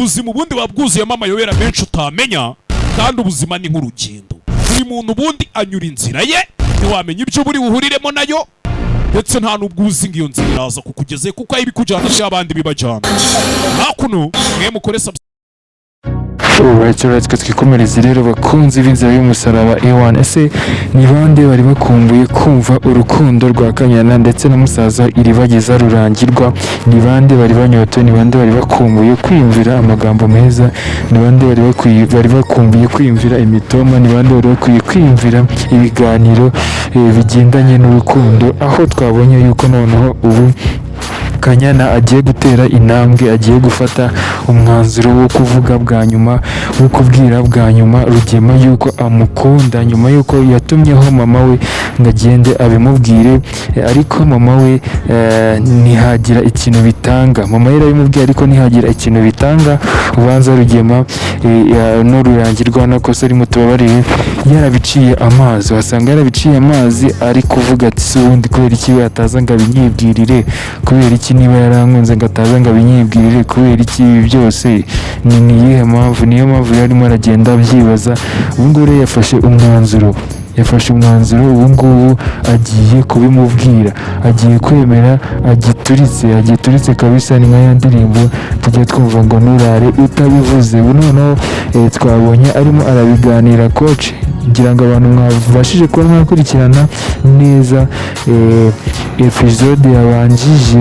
ubuzima ubundi wabwuzuyemo amayobera menshi utamenya, kandi ubuzima ni nk'urugendo. Buri muntu ubundi anyura inzira ye, ntiwamenya ibyo buri buhuriremo nayo, ndetse nta n'ubwo uzi ngo iyo nzira iraza kukugeze kuko aho ibikujyana si abandi bibajyana. Hakuno mwe mukore Alright, twikomereze rero bakunzi b'inzira y'umusaraba A1. Ese ni bande bari bakumbuye kumva urukundo rwa Kanyana ndetse na musaza Iribagiza Rurangirwa? Ni bande bari banyotewe? Ni bande bari bakumbuye kwiyumvira amagambo meza? Ni bande bari bakumbuye kwiyumvira imitoma? Ni bande bari bakwiye kwiyumvira ibiganiro bigendanye n'urukundo, aho twabonye yuko noneho ubu Kanyana agiye gutera intambwe, agiye gufata umwanzuro wo kuvuga bwa nyuma, wo kubwira bwa nyuma Rugema yuko amukunda, nyuma yuko yatumyeho mama we ngo agende abimubwire, ariko mama we ntihagira ikintu bitanga. Mama we yarabimubwiye ariko ntihagira ikintu bitanga. Ubanza Rugema no Rurangirwa nakosa ari mutubabarire yarabiciye amazi, wasanga yarabiciye amazi ari kuvuga ati se ubundi kubera iki we ataza ngo abinyibwirire, kubera iki niba yarankunze ngo ataza ngo abinyibwirire, kubera iki ibi byose ni iyihe mpamvu? Niyo mpamvu yarimo aragenda abyibaza. Ubu ngubu rero yafashe umwanzuro, ubu ngubu agiye kubimubwira, agiye kwemera, agituritse kabisa. Ni nka ya ndirimbo tujya twumva ngo nturare utabivuze. Ubu noneho twabonye arimo arabiganira coach, ngira ngo abantu mwabashije kuba mwakurikirana neza episode yabanjije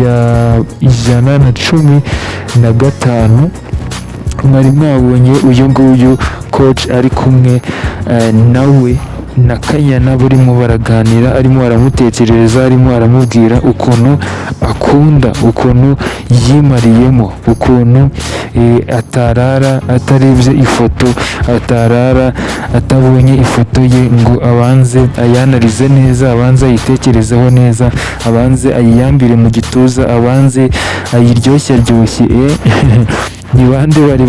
ya 115 mwari mwabonye uyu nguyu coach ari kumwe nawe na Kanyana barimo baraganira, arimo aramutekerereza, arimo aramubwira ukuntu akunda, ukuntu yimariyemo, ukuntu atarara atarebye ifoto, atarara atabonye ifoto ye ngo abanze ayanarize neza, abanze ayitekerezeho neza, abanze ayiyambire mu gituza, abanze ayiryoshye. Ni bande bari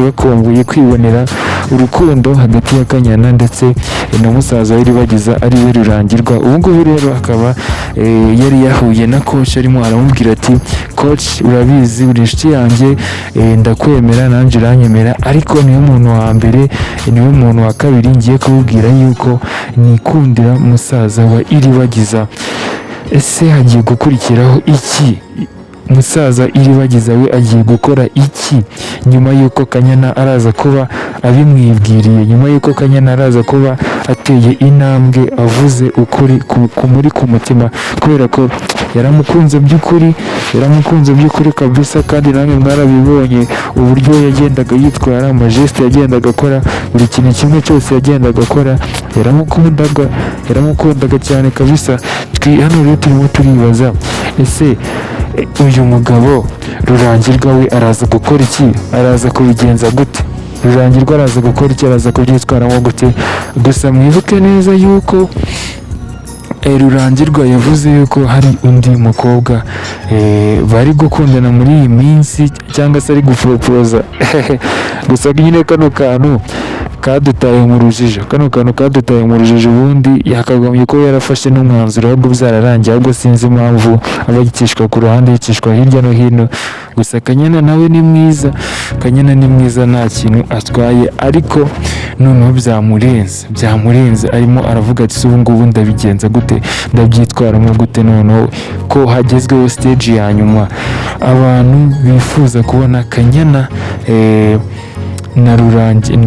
bakumbuye kwibonera urukundo hagati ya Kanyana ndetse na musaza Iribagiza ari we Rurangirwa. Ubu ngubu rero akaba yari yahuye na coach, arimo aramubwira ati coach, urabizi uri inshuti yanjye, ndakwemera nanjye uranyemera, ariko niwe muntu wa mbere, niwe muntu wa kabiri ngiye kububwira yuko nikundira musaza wa Iribagiza. Ese hagiye gukurikiraho iki? Musaza Iribagiza we agiye gukora iki nyuma yuko Kanyana araza kuba abimwibwiriye, nyuma yuko Kanyana araza kuba ateye intambwe avuze ukuri kumuri ku mutima, kubera ko yaramukunze by'ukuri kabisa. Kandi namwe mwarabibonye uburyo yagendaga yitwara, amajeste yagendaga akora, buri kintu kimwe cyose yagendaga akora, yaramukundaga cyane kabisa. Hano rero turimo turibaza, ese uyu mugabo Rurangirwa we araza gukora iki? Araza kubigenza gute? Rurangirwa araza gukora iki? Araza kubyitwaramo gute? Gusa mwibuke neza yuko Rurangirwa yavuze yuko hari undi mukobwa bari gukundana muri iyi minsi, cyangwa se ari guporopoza. Gusa nyine kano kantu kadutaye mu rujijo, ubundi yakagombye ko yarafashe n'umwanzuro ahubwo byararangiye, ahubwo sinzi impamvu aba yicishwa ku ruhande, yicishwa hirya no hino. Gusa Kanyana nawe ni mwiza, nta kintu atwaye, ariko noneho byamurenze, arimo aravuga ati ubu ngubu ndabigenza gute, ndabyitwaramo gute noneho ko hagezweho stage ya nyuma. Abantu bifuza kubona Kanyana na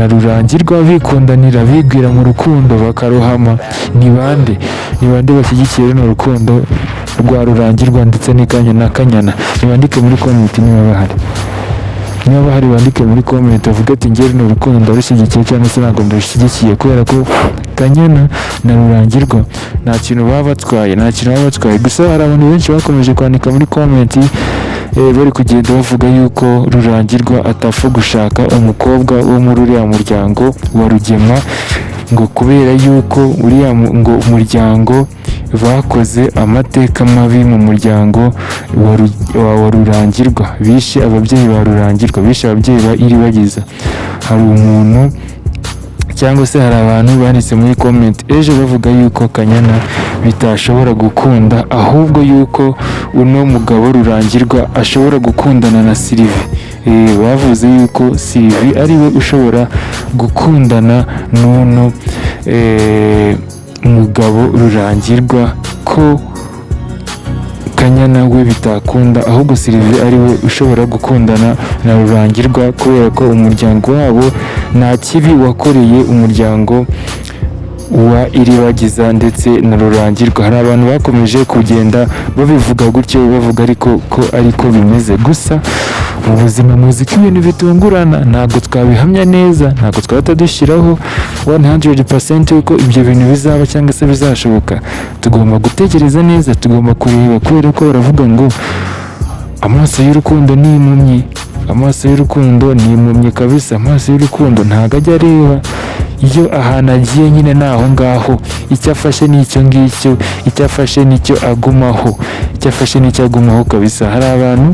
Rurangirwa bikundanira, bigwira mu rukundo bakarohama. Ni bande bashyigikiye runo rukundo rwa Rurangirwa ndetse na Kanyana? Nibandike muri comment niba bahari, bandike muri comment bavuga ati njye runo rukundo ndarushyigikiye cyangwa se ntabwo ndarushyigikiye, kubera ko Kanyana na Rurangirwa nta kintu baba batwaye. Gusa hari abantu benshi bakomeje kwandika muri comment bari kugenda bavuga yuko Rurangirwa atapfa gushaka umukobwa wo muri uriya muryango wa Rugema, ngo kubera yuko uriya ngo umuryango bakoze amateka mabi mu muryango wa Rurangirwa, bishe ababyeyi ba Rurangirwa, bishe ababyeyi ba Iribagiza. Hari umuntu cyangwa se hari abantu banditse muri comment ejo bavuga yuko Kanyana bitashobora gukunda, ahubwo yuko uno mugabo Rurangirwa ashobora gukundana na Sylvie. bavuze yuko Sylvie ari we ushobora gukundana n'uno mugabo Rurangirwa, ko Kanyana we bitakunda, ahubwo Sylvie ari we ushobora gukundana na Rurangirwa kubera ko umuryango wabo nta kibi wakoreye umuryango wa Iribagiza ndetse na Rurangirwa. Hari abantu bakomeje kugenda babivuga gutyo, bavuga ariko bimeze, gusa mu buzima muzi ko ibintu bitungurana, ntabwo twabihamya neza, ntabwo twahita dushyiraho 100% yuko ibyo bintu bizaba cyangwa se bizashoboka. Tugomba gutekereza neza, tugomba kureba, kubera ko baravuga ngo amaso y'urukundo ni impumyi, amaso y'urukundo ni impumyi kabisa. Amaso y'urukundo ntabwo ajya areba, iyo ahantu agiye nyine naho ngaho, icyo afashe ni icyo ngicyo, icyo afashe nicyo agumaho, icyo afashe nicyo agumaho kabisa. Hari abantu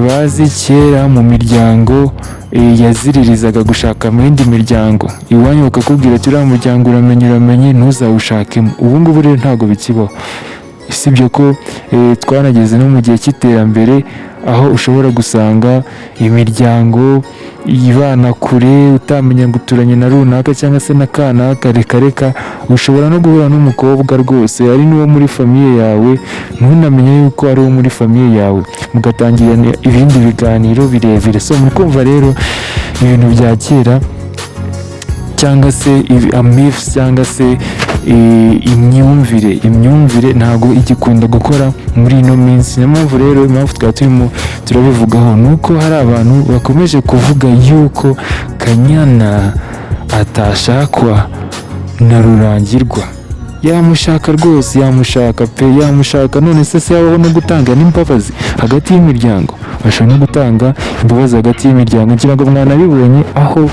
bazi kera mu miryango yaziririzaga gushaka mu yindi miryango, iwanyu bakakubwira ati uriya muryango uramenye ntuzawushakemo. Ubu ngubu rero ntabwo bikibaho, usibye ko twanageze no mu gihe cy'iterambere, aho ushobora gusanga imiryango ibana kure, utamenya ngo uturanye na runaka cyangwa se na kanaka, reka ushobora no guhura n'umukobwa rwose ari n'uwo muri famiye yawe, ntunamenye yuko ari uwo muri famiye yawe, mugatangira ibindi biganiro birebire. So muri kumva rero ibintu bya kera cyangwa se amifs cyangwa se imyumvire ntabwo igikunda gukora muri ino minsi. Niyo mpamvu rero impamvu twaba turimo turabivugaho ni uko hari abantu bakomeje kuvuga yuko Kanyana atashakwa na Rurangirwa. Yamushaka rwose, yamushaka pe, yamushaka. None se yabaho no gutanga n'imbabazi hagati y'imiryango, bashobora no gutanga imbabazi hagati y'imiryango. Ngira ngo mwanabibonye aho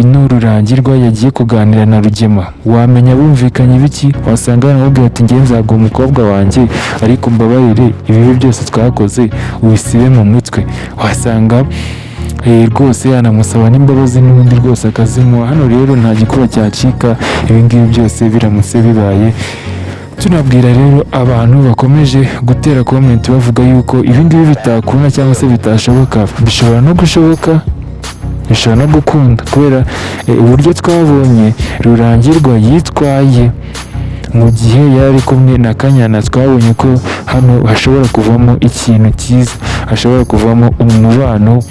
ino Rurangirwa yagiye kuganira na Rugema, wamenya bumvikanye biki, wasanga yanamubwira ati ngiye nzaguha umukobwa wanjye, ariko mbabarire ibibi byose twakoze ubisibe mu mutwe. Wasanga rwose yanamusaba n'imbabazi n'ubundi rwose akazimuha. Hano rero nta gikuba cyacika ibingibi byose biramutse bibaye. Tunabwira rero abantu bakomeje gutera comment bavuga yuko ibingibi bitakunda cyangwa se bitashoboka, bishobora no gushoboka, bishobora no gukunda, kubera uburyo twabonye Rurangirwa yitwaye mu gihe yari kumwe na Kanyana. Twabonye ko hano hashobora kuvamo ikintu cyiza, hashobora kuvamo umubano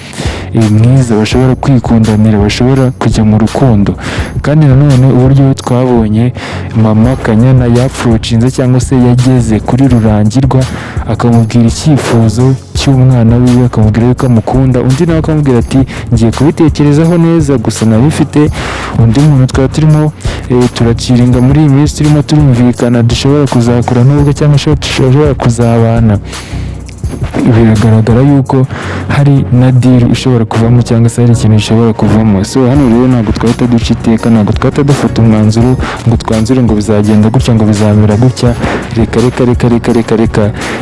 mwiza, bashobora kwikundanira, bashobora kujya mu rukundo. Kandi nanone uburyo twabonye mama Kanyana yapfucinze cyangwa se yageze kuri Rurangirwa, akamubwira icyifuzo cy'umwana wiwe, akamubwira yuko amukunda, undi nawe akamubwira ati ngiye kubitekerezaho neza, gusa nabifite undi muntu twaba turimo turaciringa muri iyi minsi, turimo turumvikana dushobora kuzakura n'ubwo cyangwa dushobora kuzabana. Biragaragara yuko hari na deal ishobora kuvamo cyangwa se hari ikintu gishobora kuvamo. So hano rero ntabwo twahita duca iteka, ntabwo twahita dufata umwanzuro ngo twanzure ngo bizagenda gutya, ngo bizamera gutya.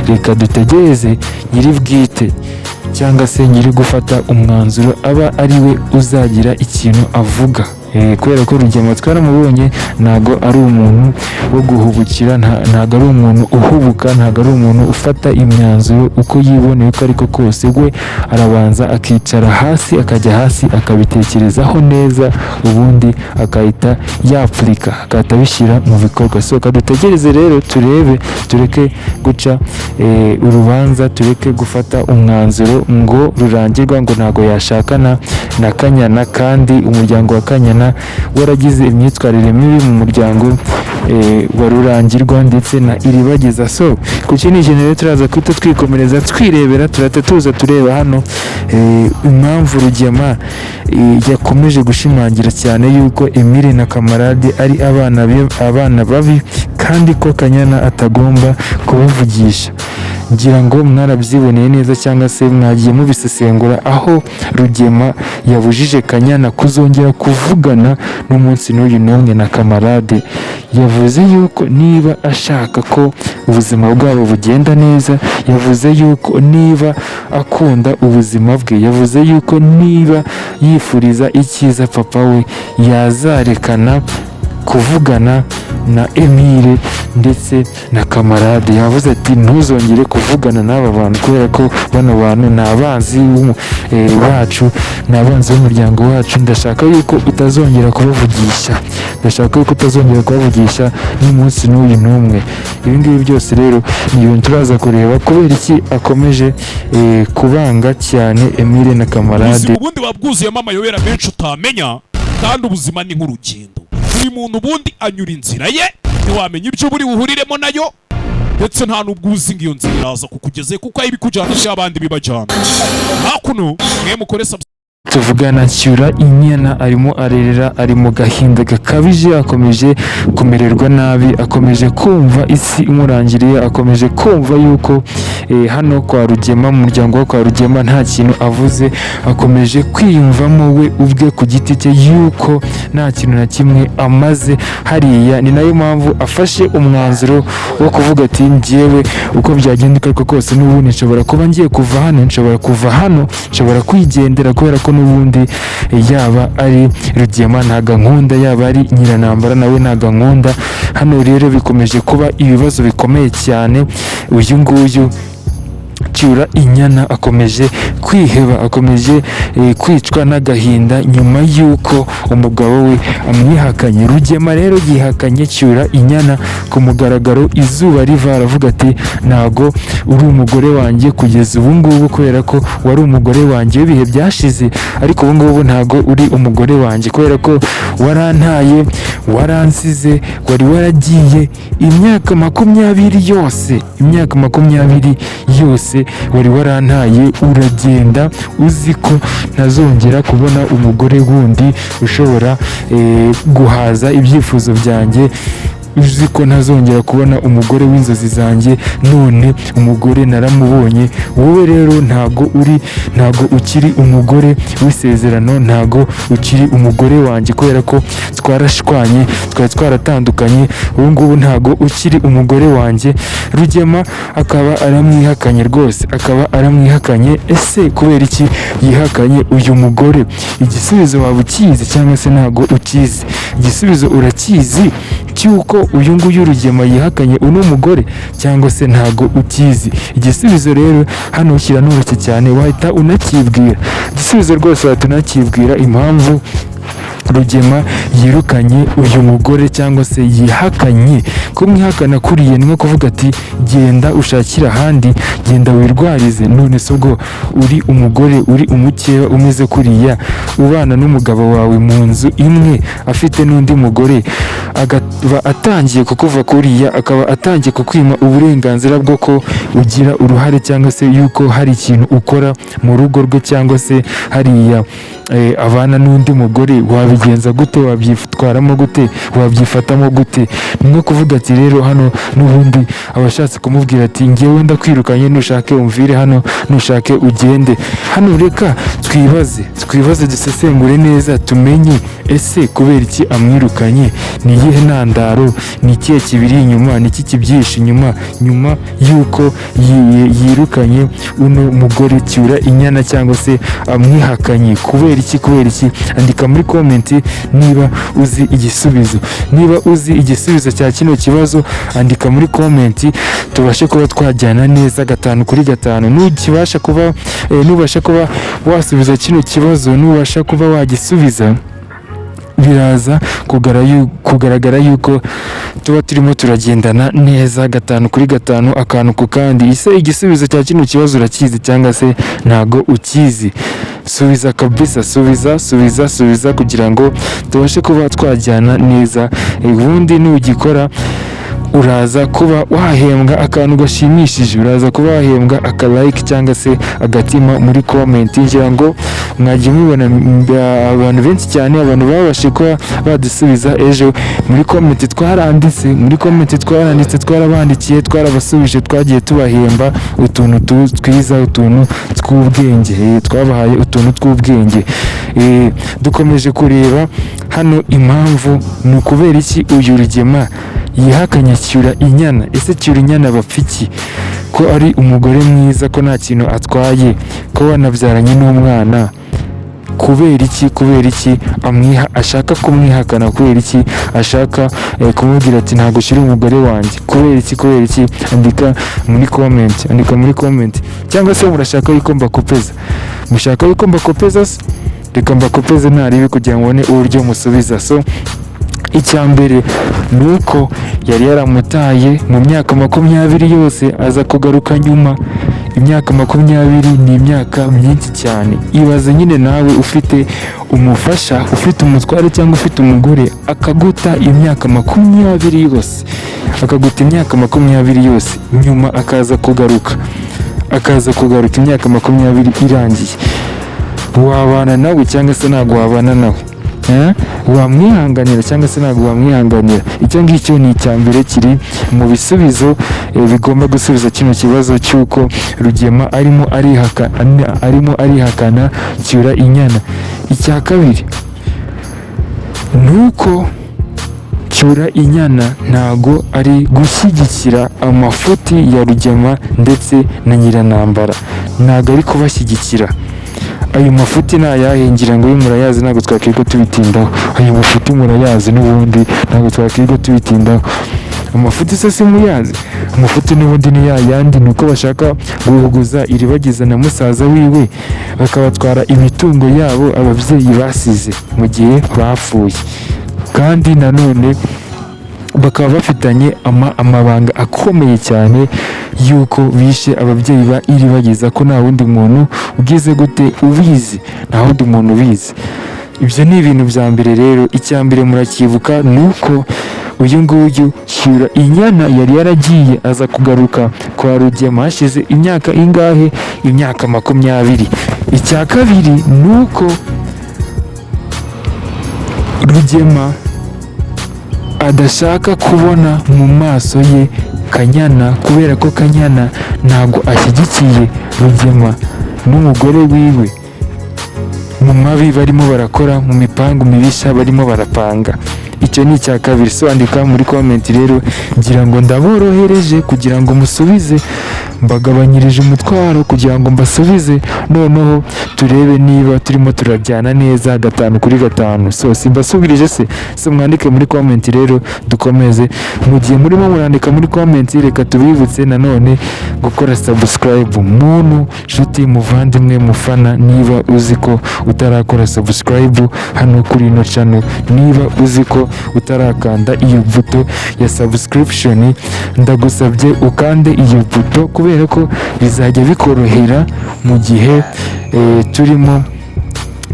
Reka dutegereze nyiri bwite cyangwa se nyiri gufata umwanzuro aba ari we uzagira ikintu avuga. Kubera ko Rugema twaramubonye ntabwo ari umuntu wo guhubukira, ntabwo ari umuntu uhubuka, ntabwo ari umuntu ufata imyanzuro uko yiboneye uko ariko kose. We arabanza akicara hasi, akajya hasi akabitekerezaho neza, ubundi akahita yapfurika, akahita abishyira mu bikorwa. So dutegereze rero turebe, tureke guca urubanza, tureke gufata umwanzuro ngo Rurangirwa ngo ntabwo yashakana na Kanyana, kandi umuryango wa Kanyana waragize imyitwarire mibi mu muryango wa Rurangirwa ndetse na Iribagiza. So ku kindi kintu rero turaza kwita twikomereza twirebera, turahita tuza tureba hano impamvu Rugema yakomeje gushimangira cyane yuko Emile na Kamarade ari abana babi, kandi ko Kanyana atagomba kubavugisha. Ngira ngo mwarabyiboneye neza cyangwa se mwagiye mubisesengura, aho Rugema yabujije Kanyana kuzongera kuvugana n'umunsi n'uyu n'umwe na Kamarade. Yavuze yuko niba ashaka ko ubuzima bwabo bugenda neza, yavuze yuko niba akunda ubuzima bwe, yavuze yuko niba yifuriza icyiza papa we, yazarekana kuvugana na Emile ndetse na Kamarade. Yavuze ati ntuzongere kuvugana n'aba bantu kubera ko bano bantu ni abanzi bacu, ni abanzi b'umuryango wacu. Ndashaka yuko utazongera kubavugisha n'umunsi n'uyu n'umwe. Ibi ngibi byose rero ni ibintu turaza kureba kubera iki akomeje kubanga cyane Emile na Kamarade. Ubundi wabwuzuyemo amayobera menshi utamenya, kandi ubuzima ni nk'urugendo. Buri muntu ubundi anyura inzira ye, ntiwamenya ibyo buri buhuriremo nayo, ndetse nta n'ubwo uzi ngo iyo nzira iraza kukugeze kuko aho ibikujyana by'abandi bibajyana. Hakuno mwe mukore tuvugana Cyura inyana arimo arerera, ari mu gahinda gakabije, akomeje kumererwa nabi, akomeje kumva isi imurangiriye, akomeje kumva yuko hano kwa Rugema, mu muryango wo kwa Rugema nta kintu avuze, akomeje kwiyumvamo we ubwe ku giti cye yuko nta kintu na kimwe amaze hariya. Ni nayo mpamvu afashe umwanzuro wo kuvuga ati njyewe uko byagenda uko kose n'ubundi nshobora kuba ngiye kuva hano, nshobora kwigendera kubera ko n'ubundi yaba ari Rugema ntago nkunda, yaba ari Nyiranambara nawe ntago nkunda. Hano rero bikomeje kuba ibibazo bikomeye cyane. Uyu nguyu Cyura inyana akomeje kwiheba, akomeje kwicwa n'agahinda nyuma y'uko umugabo we amwihakanye. Rugema rero yihakanye Cyura inyana ku mugaragaro, izuba riva, aravuga ati ntago uri umugore wanjye kugeza ubu ngubu, kubera ko wari umugore wanjye w'ibihe byashize, ariko ubu ngubu ntago uri umugore wanjye kubera ko warantaye, waransize, wari waragiye imyaka 20 yose wari warantaye uragenda, uzi ko ntazongera kubona umugore wundi ushobora guhaza ibyifuzo byanjye, uzi ko ntazongera kubona umugore w'inzozi zanjye, none umugore naramubonye. Wowe rero ntago ukiri umugore w'isezerano, ntago ukiri umugore wanjye kubera ko twarashwanye, twari twaratandukanye, ubu ngubu ntago ukiri umugore wanjye. Rugema akaba aramwihakanye rwose, akaba aramwihakanye. Ese kubera iki yihakanye uyu mugore? Igisubizo waba ukizi cyangwa se ntago ukizi? Igisubizo urakizi cyuko uyu nguyu Rugema yihakanye uno mugore, cyangwa se ntago ukizi? Igisubizo rero hano kiranoroshye cyane, wahita unakibwira. Igisubizo rwose wahita unakibwira impamvu Rugema yirukanye uyu mugore cyangwa se yihakanye. Kumwihakana kuriye ni nko kuvuga ati genda ushakira ahandi, genda wirwarize. None se ubwo uri umugore, uri umukeba umeze kuriya, ubana n'umugabo wawe mu nzu imwe, afite n'undi mugore, akaba atangiye kukuva kuriya, akaba atangiye kukwima uburenganzira bwo ko ugira uruhare cyangwa se yuko hari ikintu ukora mu rugo rwe, cyangwa se hariya abana n'undi mugore, wabigenza gute? Wabyitwaramo gute? Wabyifatamo gute? Ni nko kuvuga ati rero hano n'ubundi abashatse kumubwira ati ngewe ndakwirukanye, nushake umvire hano, nushake ugende. Hano reka twibaze dusesengure neza, tumenye ese kubera iki amwirukanye, ni iyihe ntandaro, ni ikihe kibiri inyuma, ni iki kibyihishe nyuma y'uko yirukanye uno mugore Cyura inyana, cyangwa se amwihakanye. Kubera iki? Andika muri komenti niba uzi igisubizo cya kino kibazo, andika muri komenti tubashe kuba twajyana neza 5 kuri 5. Nubasha kuba wasubiza kino kibazo, nubasha kuba wagisubiza, biraza kugaragara yuko tuba turimo turagendana neza 5 kuri 5, akantu ku kandi. Ise igisubizo cya kino kibazo urakizi cyangwa se ntago ukizi? Subiza kabisa, subiza kugira ngo tubashe kuba twajyana neza. Ubundi nugikora uraza kuba wahembwa akantu gashimishije, uraza kuba wahembwa like cyangwa se agatima muri comment. Ngira ngo mwagiye mubona abantu benshi cyane, abantu babashe kuba badusubiza ejo muri comment twaranditse, twarabandikiye, twarabasubije, twagiye tubahemba utuntu twiza, utuntu tw'ubwenge, twabahaye utuntu tw'ubwenge. Dukomeje kureba hano impamvu ni ukubera iki uyu Rugema yihakanye Cyura inyana. Ese Cyura inyana bapfa iki? Ko ari umugore mwiza, ko nta kintu atwaye, ko wanabyaranye n'umwana, kubera iki ashaka kumwihakana, kubera iki ashaka kumubwira ati ntabwo ushyira umugore wanjye, kubera iki andika muri comment cyangwa se murashaka yuko mbakopeza, mushaka yuko mbakopeza se reka mbakopeze ntarebe kugira ngo mbone uburyo musubiza. So icya mbere ni uko yari yaramutaye mu myaka 20 yose, aza kugaruka nyuma. Imyaka 20 ni imyaka myinshi cyane. Ibaze nyine nawe ufite umufasha, ufite umutware cyangwa ufite umugore akaguta imyaka 20 yose, akaguta imyaka 20 yose, nyuma akaza kugaruka imyaka 20 irangiye. Wabana nawe cyangwa se ntabwo wabana nawe? Wamwihanganira cyangwa se ntabwo wamwihanganira? Icyo ngicyo ni icya mbere kiri mu bisubizo bigomba gusubiza kino kibazo cy'uko Rugema arimo arihakana Cyura inyana. Icya kabiri ni uko Cyura inyana ntago ari gushyigikira amafuti ya Rugema ndetse na Nyiranambara, ntago ari kubashyigikira. Ayo mafuti nayahe? Ngira ngo murayazi, ntabwo twakwirirwa tubitindaho. Ayo mafuti murayazi n'ubundi, ntabwo twakwirirwa tubitindaho. Amafuti se simuyazi? Amafuti n'ubundi ni yayandi, ni uko bashaka guhuguza Iribagiza na musaza wiwe, bakabatwara imitungo yabo ababyeyi basize mu gihe bapfuye, kandi nanone bakaba bafitanye amabanga akomeye cyane yuko bishe ababyeyi ba Iribagiza, ko nta wundi muntu ugize gute ubizi, nta wundi muntu ubizi. Ibyo ni ibintu bya mbere rero. Icya mbere murakibuka ni uko uyu nguyu Cyura inyana yari yaragiye aza kugaruka kwa Rugema hashize imyaka ingahe? Imyaka 20. Icya kabiri ni uko Rugema adashaka kubona mu maso ye Kanyana, kubera ko Kanyana ntabwo ashyigikiye Rugema n'umugore wiwe mu mabi barimo barakora, mu mipango mibisha barimo barapanga. Icyo ni icya kabiri. So andika muri comment rero, ngira ngo ndaborohereje kugira ngo musubize, mbagabanyirije umutwaro kugira ngo mbasubize, noneho turebe niba turimo turajyana neza 5/5. So simbasubirije se mwandike muri comment rero, dukomeze. Mu gihe murimo murandika muri comment, reka tubibutse nanone gukora subscribe. Muntu nshuti muvandimwe mufana, niba uzi ko utarakora subscribe hano kuri ino channel, niba uzi ko utarakanda iyo buto ya subscription, ndagusabye ukande iyo buto, kubera ko bizajya bikorohera mu gihe turimo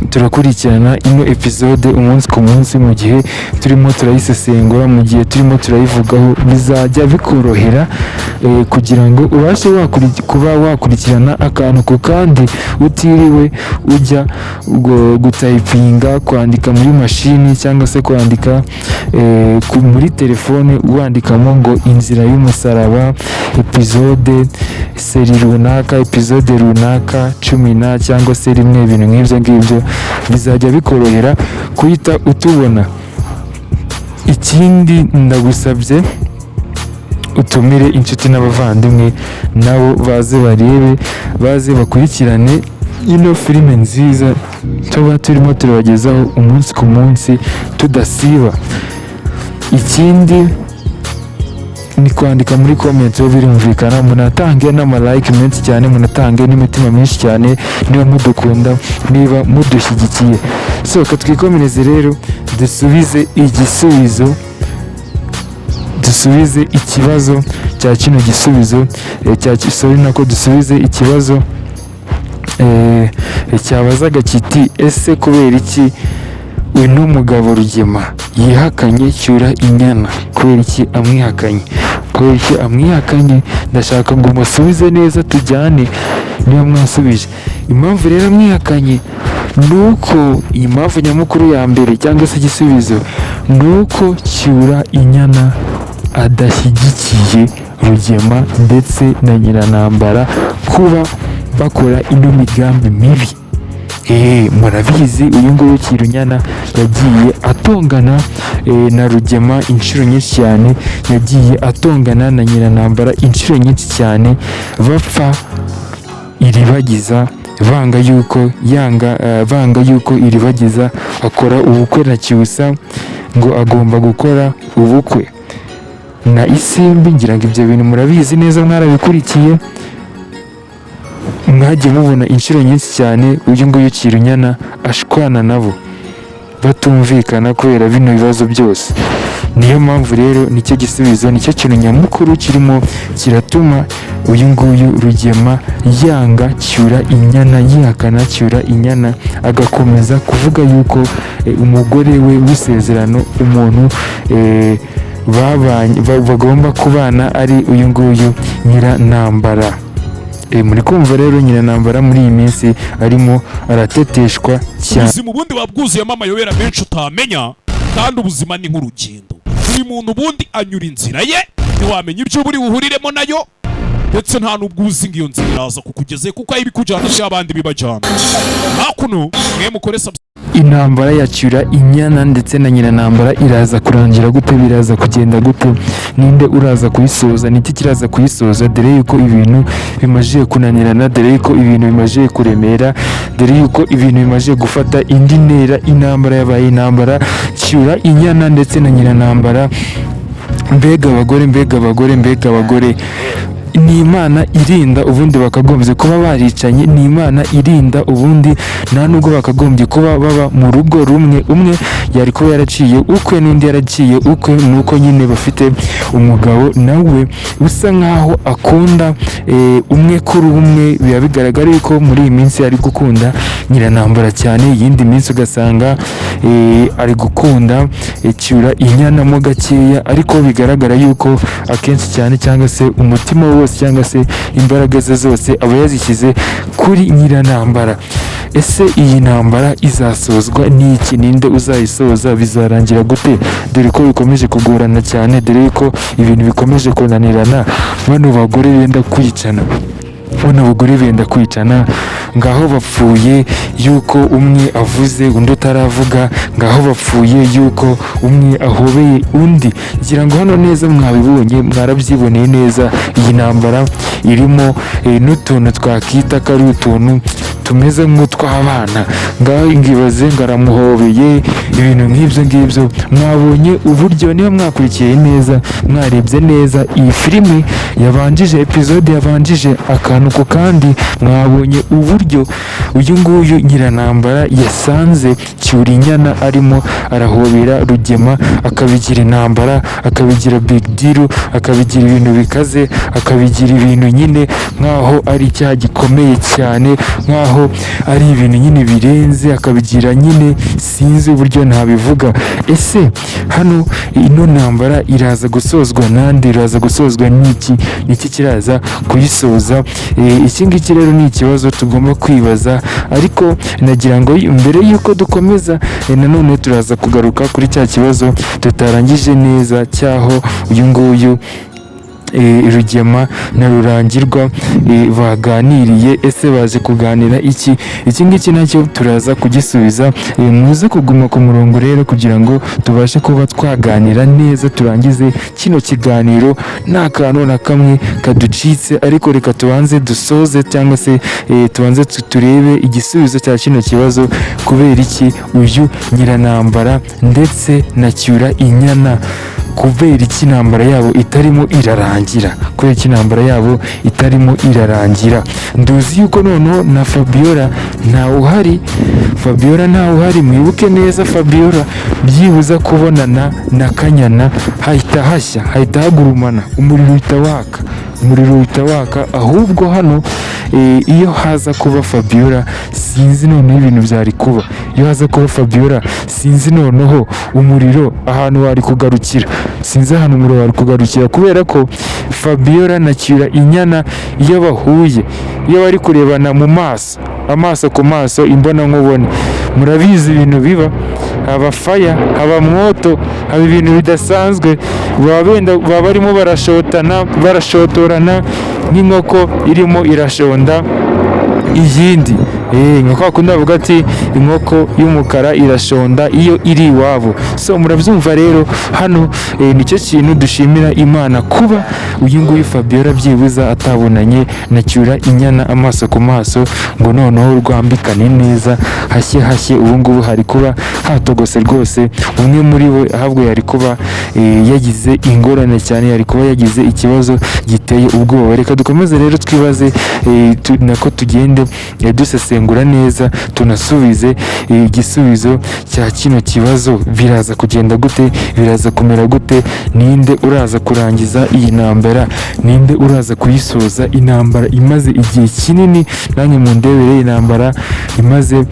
turakurikirana ino episode umunsi ku munsi, mu gihe turimo turayisesengura, mu gihe turimo turayivugaho, bizajya bikorohera kugira ngo ubashe kuba wakurikirana akantu ku kandi utiriwe ujya gutayipinga, kwandika muri mashini cyangwa se kwandika muri telefone, wandikamo ngo inzira y'umusaraba episode seri runaka, episode runaka 10 cyangwa se rimwe, ibintu nk'ibyo ngibyo bizajya bikorohera kuhita utubona. Ikindi ndagusabye utumire inshuti n'abavandimwe, nabo baze barebe, baze bakurikirane ino filime nziza tuba turimo turabagezaho umunsi ku munsi tudasiba. Ikindi ni kwandika muri comment, birumvikana, munatange n'amalike menshi cyane, munatange n'imitima myinshi cyane niba mudukunda, niba mudushyigikiye. So twikomereze rero, dusubize ikibazo cya kino gisubizo dusubize ikibazo cyabazaga kiti ese kubera iki uyu mugabo Rugema yihakanye Cyura inyana? Kubera iki amwihakanye? Ndashaka ngo musubize neza tujyane. Niba mwasubije impamvu rero amwihakanye, nuko iyi mpamvu nyamukuru ya mbere cyangwa se igisubizo, nuko Cyura inyana adashyigikiye Rugema ndetse na Nyiranambara kuba bakora ino migambi mibi. Murabizi uyu nguyu Cyurinyana yagiye atongana na Rugema inshuro nyinshi cyane, yagiye atongana na Nyiranambara inshuro nyinshi cyane, bapfa Iribagiza banga yuko iribagiza akora ubukwe na Cyusa, ngo agomba gukora ubukwe na Isimbi. Ngira ngo ibyo bintu murabizi neza, mwarabikurikiye, mwagiye mubona inshuro nyinshi cyane uyu nguyu Kirunyana ashwana nabo batumvikana kubera bino bibazo byose. Niyo mpamvu rero nicyo gisubizo, nicyo kintu nyamukuru kirimo kiratuma uyu nguyu Rugema yanga Cyura inyana, yihakana Cyura inyana, agakomeza kuvuga yuko umugore we w'isezerano, umuntu bagomba kubana ari uyu nguyu Nyirantambara. Muri kumva rero Nyirantambara muri iyi minsi arimo arateteshwa cyane. Ubuzima ubundi wabwuzuyemo amayobera menshi utamenya, kandi ubuzima ni nk'urugendo. Buri muntu ubundi anyura inzira ye, ntiwamenya ibyo buri buhuriremo nayo, ndetse nta n'ubwo uzi ngo iyo nzira iraza kukugeze, kuko aho ibikujyana by'abandi bibajyana. Hakuno mwe mukore intambara ya Cyura inyana ndetse na Nyirantambara iraza kurangira gute? Biraza kugenda gute? Ninde uraza kuyisoza? Niki kiraza kuyisoza? Dore yuko ibintu bimajiye kunanirana, dore yuko ibintu bimajiye kuremera, dore yuko ibintu bimajiye gufata indi ntera. Intambara yabaye intambara, Cyura inyana ndetse na Nyirantambara. Mbega abagore, ni Imana irinda, ubundi bakagombye kuba baricanye. Ni Imana irinda, ubundi nta nubwo bakagombye kuba baba mu rugo rumwe. Umwe yari kuba yaraciye ukwe n'undi yaraciye ukwe, nuko nyine bafite umugabo nawe usa nkaho akunda umwe kuri umwe. Biba bigaragara yuko muri iyi minsi ari gukunda Nyirantambara cyane, iyindi minsi ugasanga ari gukunda Cyura inyana mo gakeya, ariko bigaragara yuko akenshi cyane, cyangwa se umutima wose cyangwa se imbaraga ze zose aba yazishyize kuri Nyirantambara. Ese iyi ntambara izasozwa n'iki? Ninde uzayisoza? Bizarangira gute? Dore ko bikomeje kugorana cyane, dore ko ibintu bikomeje kunanirana. Bano bagore benda kwicana, ngaho bapfuye yuko umwe avuze undi utaravuga, ngaho bapfuye yuko umwe ahobeye undi. Ngira ngo hano neza mwabibonye, mwarabyiboneye neza. Iyi ntambara irimo n'utuntu twakita ko ari utuntu tumeze nk'utw'abana. Ngaho ngibaze ngaramuhobeye, ibintu nk'ibyo ngibyo. Mwabonye uburyo, niba mwakurikiye neza, mwarebye neza iyi filime yabanjije, episode yabanjije akantu ku kandi, mwabonye uburyo uyu nguyu Nyirantambara yasanze Cyura inyana arimo arahobera Rugema, akabigira intambara, akabigira big deal, akabigira ibintu bikaze, akabigira ibintu nyine nkaho ari icyaha gikomeye cyane, nkaho ari ibintu nyine birenze, akabigira nyine sinzi uburyo ntabivuga. Ese hano ino ntambara iraza gusozwa nande? Iraza gusozwa niki kiraza kuyisoza? Iki ngiki rero ni ikibazo tugomba kwibaza, ariko nagira ngo mbere y'uko dukomeza nanone turaza kugaruka kuri cya kibazo tutarangije neza, cyaho uyu nguyu Rugema na Rurangirwa baganiriye. Ese baje kuganira iki ngiki nacyo turaza kugisubiza. Muze kuguma ku murongo rero kugira ngo tubashe kuba twaganira neza, turangize kino kiganiro nta kantu na kamwe kaducitse. Ariko reka tubanze dusoze, cyangwa se tubanze turebe igisubizo cya kino kibazo. Kubera iki uyu Nyirantambara ndetse na Cyura inyana, kubera iki intambara yabo itarimo irarangira? Kubera iki intambara yabo itarimo irarangira? Nduzi yuko noneho na Fabiola ntawe uhari. Mwibuke neza, Fabiola byibuza kubonana na Kanyana hahita hashya, hahita hagurumana, umuriro uhita waka. Ahubwo hano iyo haza kuba Fabiola, sinzi noneho ibintu byari kuba. Iyo haza kuba Fabiola, sinzi noneho umuriro ahantu wari kugarukira, kubera ko Fabiola na Cyura inyana iyo bahuye, iyo bari kurebana mu maso, amaso ku maso, imbona nkubone, murabizi ibintu biba, haba faya, haba mwoto, haba ibintu bidasanzwe. Baba barimo barashotorana nk'inkoko irimo irashonda iyindi. nka kwa kundi bavuga ati inkoko y'umukara irashonda iyo iri iwabo. So murabyumva rero hano nicyo kintu dushimira Imana kuba uyu nguyu Fabiola byibuza atabonanye na Cyura inyana amaso ku maso ngo noneho rwambikane neza hashye ubu ngubu hari kuba hatogose rwose. Umwe muri bo ahubwo yari kuba yagize ingorane cyane, yari kuba yagize ikibazo giteye ubwoba. Reka dukomeze rero twibaze nako tugende dusesengura neza tunasubize igisubizo cya kino kibazo. Biraza kugenda gute? Biraza kumera gute? Ninde uraza kurangiza iyi ntambara? Ninde uraza kuyisoza intambara imaze igihe kinini? Nanjye mu ndebere intambara imaze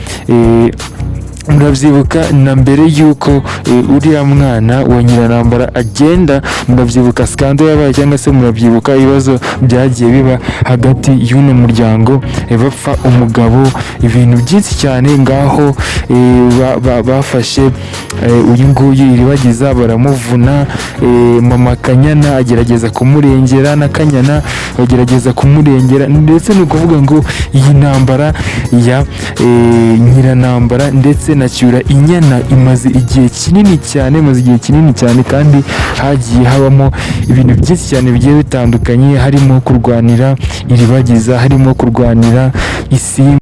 murabyibuka na mbere y'uko uriya mwana wa Nyirantambara agenda, murabyibuka skandal yabaye cyangwa se murabyibuka ibibazo byagiye biba hagati y'uno muryango bapfa umugabo, ibintu byinshi cyane ngaho bafashe uyu nguyu Iribagiza baramuvuna, mama Kanyana agerageza kumurengera na Kanyana bagerageza kumurengera, ndetse ni ukuvuga ngo iyi ntambara ya Nyirantambara ndetse na Cyura inyana imaze igihe kinini cyane, kandi hagiye habamo ibintu byinshi cyane bigiye bitandukanye, harimo kurwanira Iribagiza, harimo kurwanira Isimbi.